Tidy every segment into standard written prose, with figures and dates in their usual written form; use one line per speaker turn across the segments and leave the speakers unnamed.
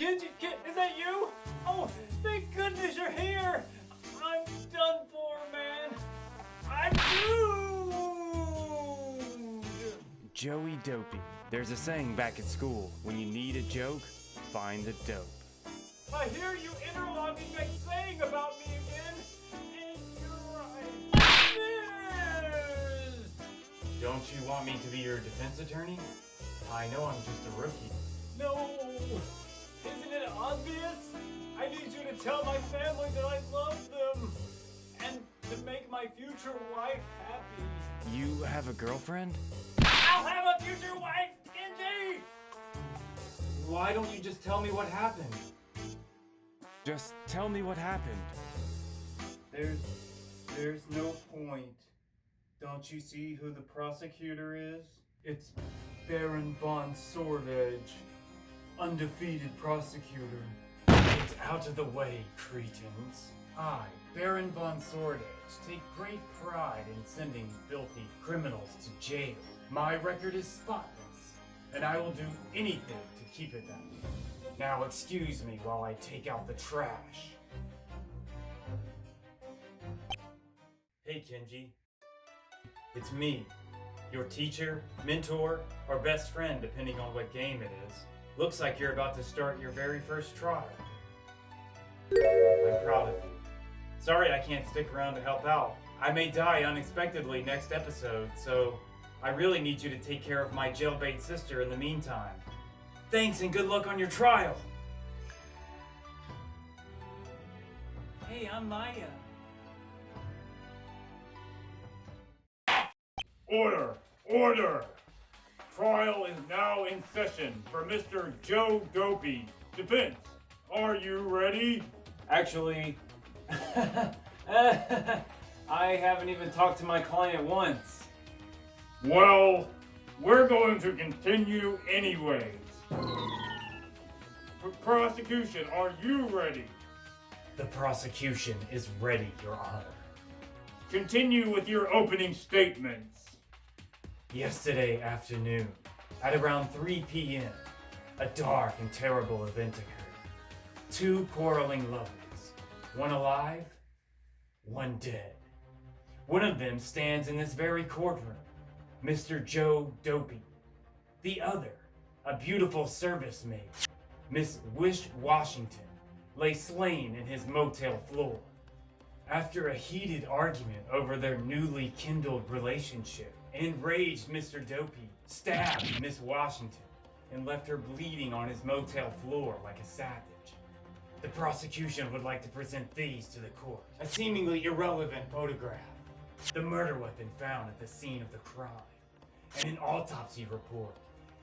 Kenji, is that you? Oh, thank goodness you're here! I'm done for, man. I'm doomed!
Joey Dopey. There's a saying back at school, when you need a joke, find the dope.
I hear you interlocking that saying about me again, and you're right.
Don't you want me to be your defense attorney? I know I'm just a rookie.
No! Isn't it obvious? I need you to tell my family that I love them, and to make my future wife happy.
You have a girlfriend?
I'll have a future wife, Kenji!
Why don't you just tell me what happened?
Just tell me what happened.
There's no point. Don't you see who the prosecutor is? It's Baron von Swordedge, undefeated prosecutor. Get out of the way, cretins. I, Baron von Swordedge, take great pride in sending filthy criminals to jail. My record is spotless, and I will do anything to keep it that way. Now excuse me while I take out the trash. Hey Kenji. It's me, your teacher, mentor, or best friend depending on what game it is. Looks like you're about to start your very first trial. I'm proud of you. Sorry I can't stick around to help out. I may die unexpectedly next episode, so I really need you to take care of my jailbait sister in the meantime. Thanks and good luck on your trial! Hey, I'm Maya.
Order! Order! Trial is now in session for Mr. Joe Dopey. Defense, are you ready?
Actually, I haven't even talked to my client once.
Well, we're going to continue anyways. Prosecution, are you ready?
The prosecution is ready, Your Honor.
Continue with your opening statements.
Yesterday afternoon, at around 3 p.m., a dark and terrible event occurred. 2 quarreling lovers, one alive, one dead. One of them stands in this very courtroom, Mr. Joe Dopey. The other, a beautiful service maid, Miss Wish Washington, lay slain in his motel floor. After a heated argument over their newly kindled relationship, an enraged Mr. Dopey stabbed Miss Washington and left her bleeding on his motel floor like a savage. The prosecution would like to present these to the court. A seemingly irrelevant photograph, the murder weapon found at the scene of the crime, and an autopsy report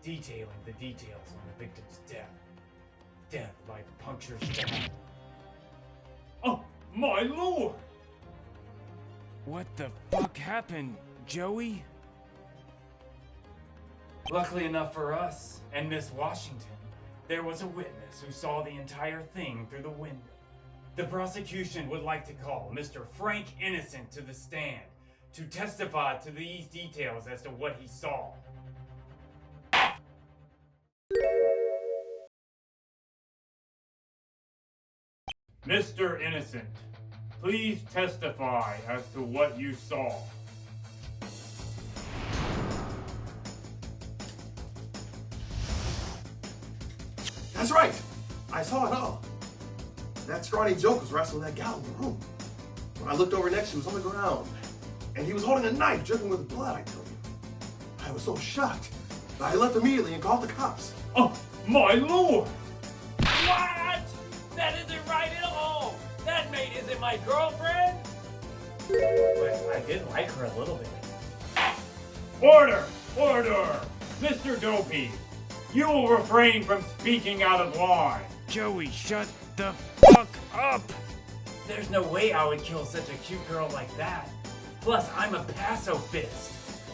detailing the details on the victim's death. Death by puncture stab.
Oh, my lord!
What the fuck happened, Joey?
Luckily enough for us and Miss Washington, there was a witness who saw the entire thing through the window. The prosecution would like to call Mr. Frank Innocent to the stand to testify to these details as to what he saw.
Mr. Innocent, please testify as to what you saw.
That's right! I saw it all. That scrawny joke was wrestling that gal in the room. When I looked over next, she was on the ground. And he was holding a knife dripping with blood, I tell you. I was so shocked. I left immediately and called the cops.
Oh, my lord!
What? That isn't right at all! That maid isn't my girlfriend! But I did like her a little bit.
Order! Order! Mr. Dopey, you will refrain from speaking out of line.
Joey, shut the fuck up!
There's no way I would kill such a cute girl like that. Plus, I'm a pacifist.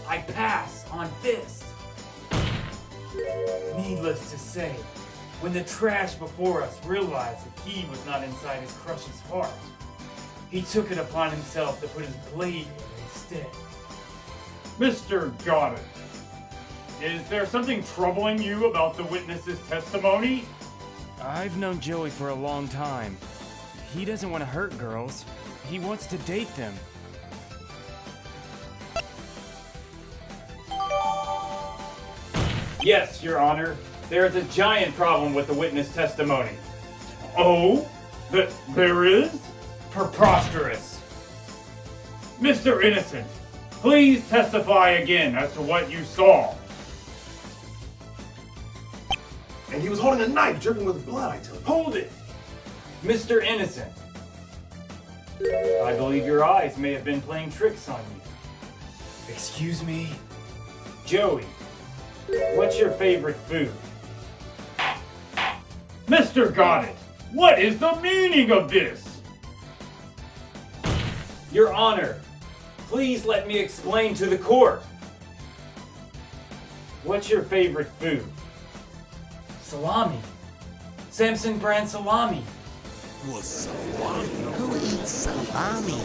I pass on fist. Needless to say, when the trash before us realized that he was not inside his crush's heart, he took it upon himself to put his blade in instead.
Mr. Got-it, is there something troubling you about the witness's testimony?
I've known Joey for a long time. He doesn't want to hurt girls. He wants to date them.
Yes, Your Honor. There is a giant problem with the witness testimony.
Oh? There is?
Preposterous.
Mr. Innocent, please testify again as to what you saw.
And he was holding a knife dripping with blood, I tell you.
Hold it! Mr. Innocent. I believe your eyes may have been playing tricks on you.
Excuse me?
Joey, what's your favorite food?
Mr. Got-it, what is the meaning of this?
Your Honor, please let me explain to the court. What's your favorite food? Salami. Samson brand salami.
Who eats salami?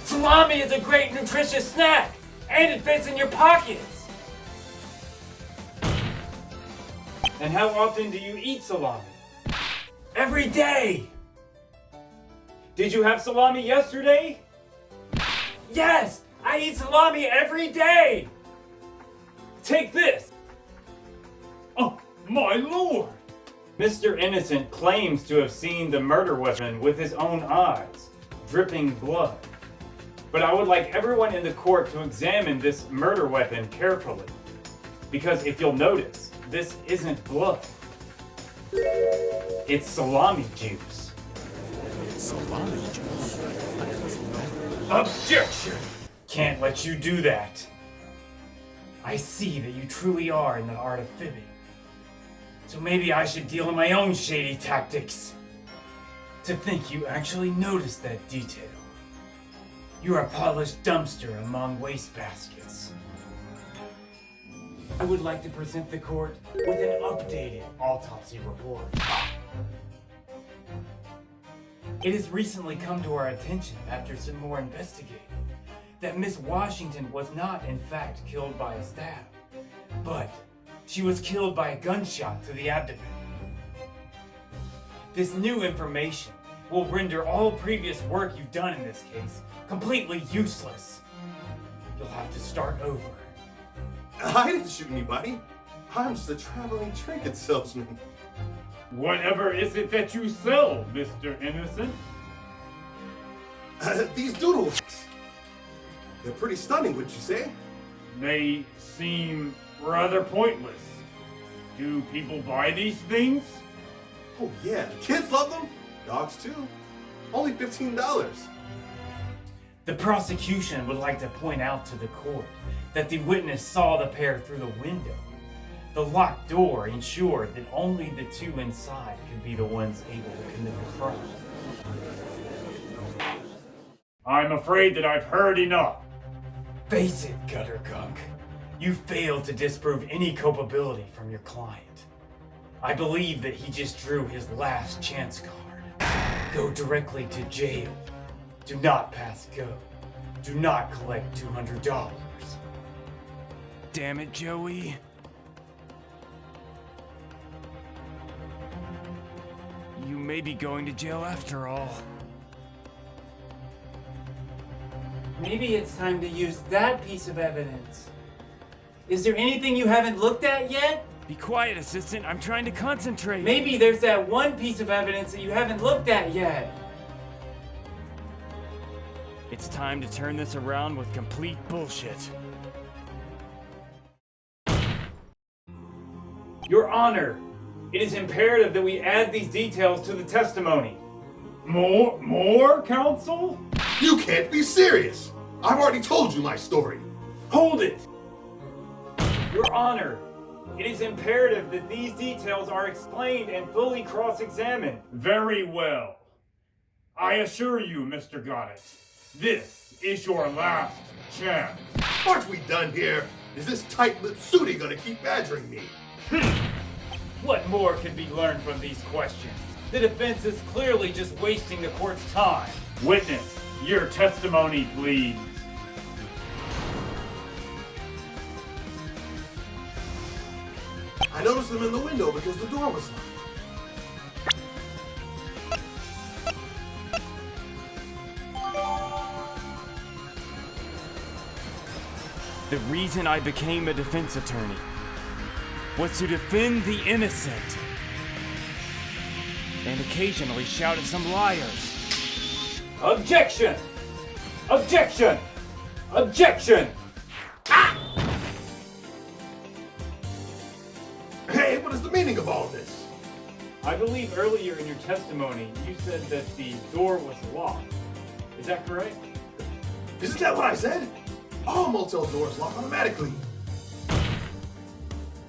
Salami is a great nutritious snack, and it fits in your pockets. And how often do you eat salami? Every day. Did you have salami yesterday? Yes, I eat salami every day. Take this.
Oh, my lord!
Mr. Innocent claims to have seen the murder weapon with his own eyes, dripping blood. But I would like everyone in the court to examine this murder weapon carefully. Because if you'll notice, this isn't blood. It's salami juice.
Salami juice?
Objection! Can't let you do that. I see that you truly are in the art of fibbing. So maybe I should deal in my own shady tactics. To think you actually noticed that detail. You're a polished dumpster among wastebaskets. I would like to present the court with an updated autopsy report. It has recently come to our attention after some more investigating that Miss Washington was not in fact killed by a stab, but she was killed by a gunshot to the abdomen. This new information will render all previous work you've done in this case completely useless. You'll have to start over.
I didn't shoot anybody. I'm just a traveling trinket salesman.
Whatever is it that you sell, Mr. Innocent?
These doodles. They're pretty stunning, would you say?
They seem rather pointless. Do people buy these things?
Oh yeah, kids love them. Dogs too. Only $15.
The prosecution would like to point out to the court that the witness saw the pair through the window. The locked door ensured that only the two inside could be the ones able to commit the crime.
I'm afraid that I've heard enough.
Face it, gutter gunk. You failed to disprove any culpability from your client. I believe that he just drew his last chance card. Go directly to jail. Do not pass go. Do not collect $200.
Damn it, Joey. You may be going to jail after all.
Maybe it's time to use that piece of evidence. Is there anything you haven't looked at yet?
Be quiet, assistant. I'm trying to concentrate.
Maybe there's that one piece of evidence that you haven't looked at yet.
It's time to turn this around with complete bullshit.
Your Honor, it is imperative that we add these details to the testimony.
More, counsel?
You can't be serious. I've already told you my story.
Hold it! Your Honor, it is imperative that these details are explained and fully cross-examined.
Very well. I assure you, Mr. Got-it, this is your last chance.
Aren't we done here? Is this tight-lipped Sooty gonna keep badgering me?
What more could be learned from these questions? The defense is clearly just wasting the court's time.
Witness, your testimony, please.
I noticed them in the window because the door was locked.
The reason I became a defense attorney was to defend the innocent and occasionally shout at some liars.
Objection! Objection! Objection!
Hey, what is the meaning of all this?
I believe earlier in your testimony you said that the door was locked. Is that correct?
Isn't that what I said? All motel doors lock automatically.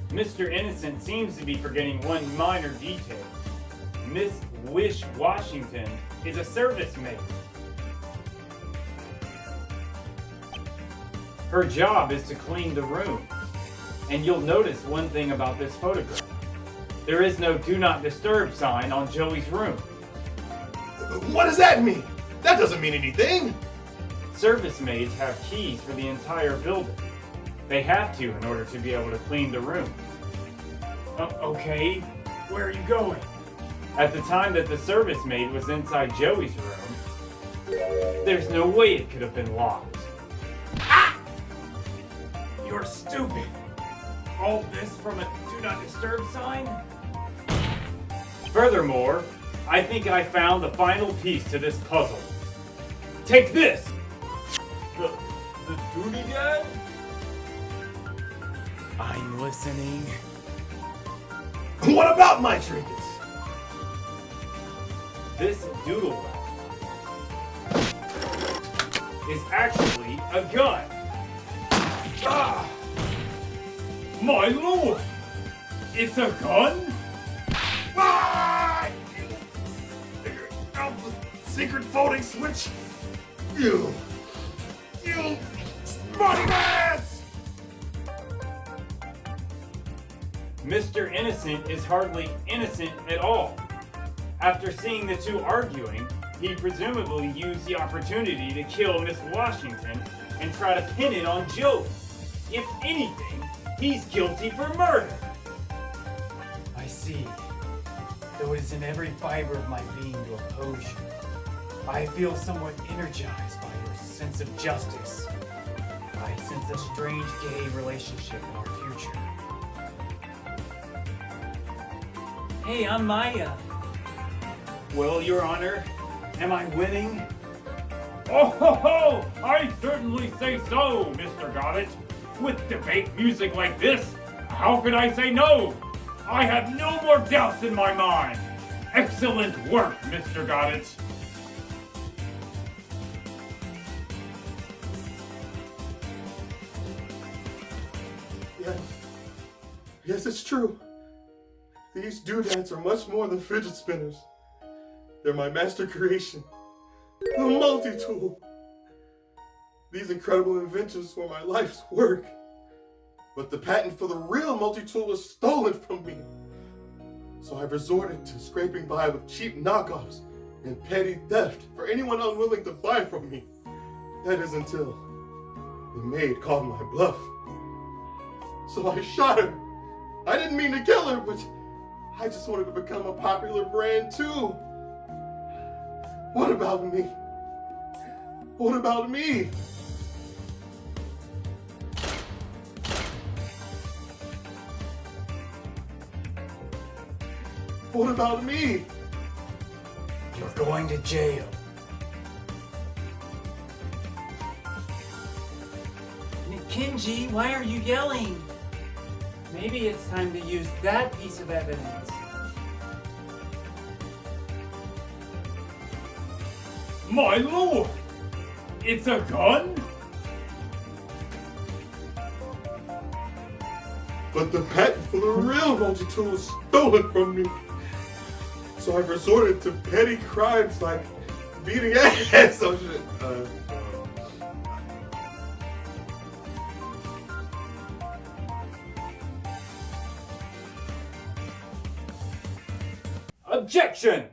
Mr. Innocent seems to be forgetting one minor detail. Miss Wish Washington is a service maid. Her job is to clean the room. And you'll notice one thing about this photograph. There is no do not disturb sign on Joey's room.
What does that mean? That doesn't mean anything.
Service maids have keys for the entire building. They have to in order to be able to clean the room. Okay, where are you going? At the time that the service maid was inside Joey's room, there's no way it could have been locked. You're stupid. All this from a do not disturb sign? Furthermore, I think I found the final piece to this puzzle. Take this! The duty dad?
I'm listening.
What about my trinkets?
This doodle is actually a gun. Ah! My lord! It's a gun?
Ah! You figured out the secret voting switch? You smarty ass!
Mr. Innocent is hardly innocent at all. After seeing the two arguing, he presumably used the opportunity to kill Miss Washington and try to pin it on Joey. If anything, he's guilty for murder. I see. Though it is in every fiber of my being to oppose you, I feel somewhat energized by your sense of justice. I sense a strange gay relationship in our future. Hey, I'm Maya. Well, Your Honor, am I winning?
Oh ho ho! I certainly say so, Mr. Got-it. With debate music like this, how could I say no? I have no more doubts in my mind. Excellent work, Mr. Got-it.
Yes, it's true. These doodads are much more than fidget spinners. They're my master creation, the multi-tool. These incredible inventions were my life's work. But the patent for the real multi-tool was stolen from me. So I've resorted to scraping by with cheap knockoffs and petty theft for anyone unwilling to buy from me. That is until the maid called my bluff. So I shot her. I didn't mean to kill her, but I just wanted to become a popular brand too. What about me? What about me? What about me?
You're going to jail. Kenji, why are you yelling? Maybe it's time to use that piece of evidence.
My lord! It's a gun?
But the patent for the real multi-tool was stolen from me. So I've resorted to petty crimes like beating ass. Oh shit.
Objection!